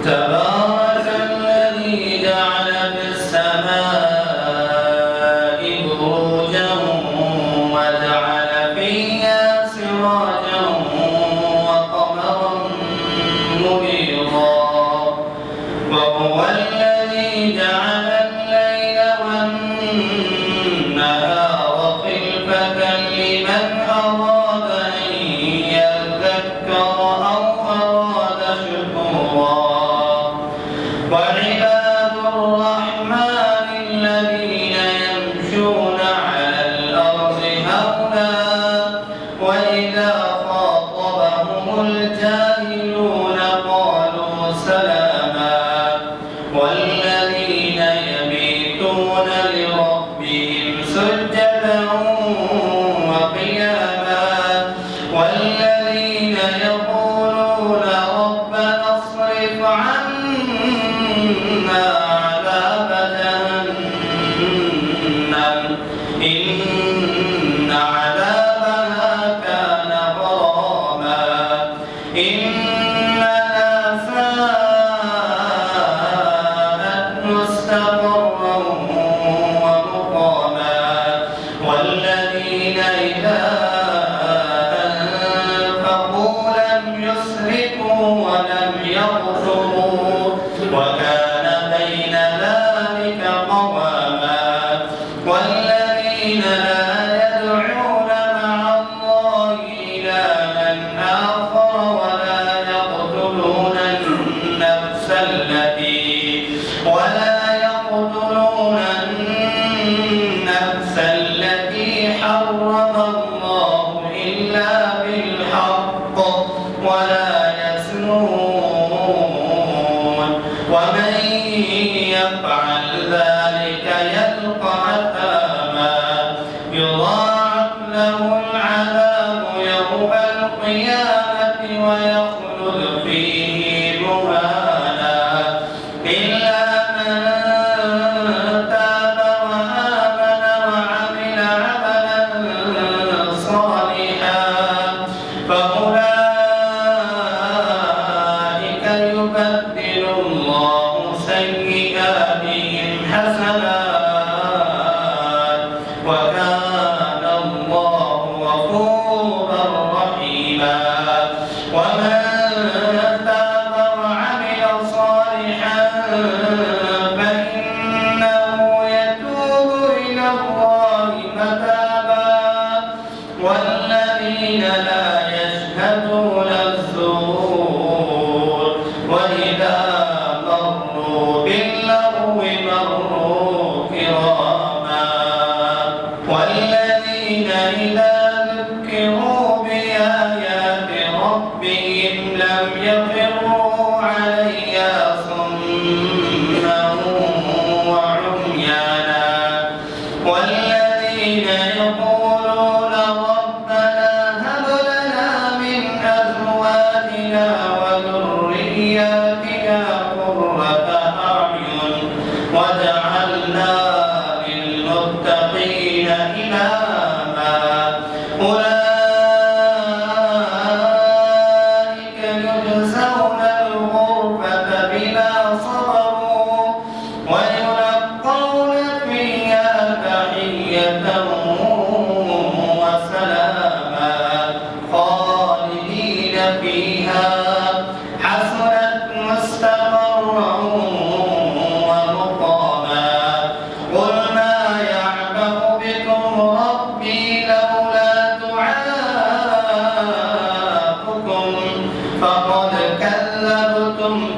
تبارك الذي جعل في السماء بروجا وجعل فيها سراجا وقمرا منيرا وهو الذي جعل الليل والنهار خلفة لمن أراد أن يذكر أو أراد شكورا وعباد الرحمن الذين يمشون على الأرض هونا وإذا خاطبهم الجاهلون قالوا سلاما والذين يبيتون لربهم سجدا وقياما والذين يقولون ربنا اصرف عنا عذاب جهنم إن عذابها كان غراما إنها ساءت مستقرا ومقاما والذين إذا أنفقوا لم يسرفوا ولم يقتروا وكان بين ذلك قواما والذين لا يدعون مع الله إلها آخر ولا يقتلون النفس التي حرم الله إلا بالحق ولا يزنون ومن يفعل ذلك يلقى أثاما يضاعف له العذاب يوم القيامة ويخلد فيه مهانا إلا من تاب وآمن وعمل عملا صالحا فأولئك يبدل الله سيئاتهم حسنات وكان الله غفورا رحيما ومن تاب وعمل صالحا فإنه يتوب إلى الله متابا والذين لا يشهدون الزور وإذا مروا باللغو مروا كراما والذين إذا ذكروا بآيات ربهم لم يخروا عليها صما وعميانا والذين يقولون ربنا هب لنا من أزواجنا وذرياتنا قرة أعين واجعلنا للمتقين إماما أولئك يجزون الغرفة بما صبروا ويلقون فيها تحية وسلاما خالدين فيها حسنت مستقرا ومقاما قل ما يعبأ بكم ربي لولا دعاؤكم فقد كذبتم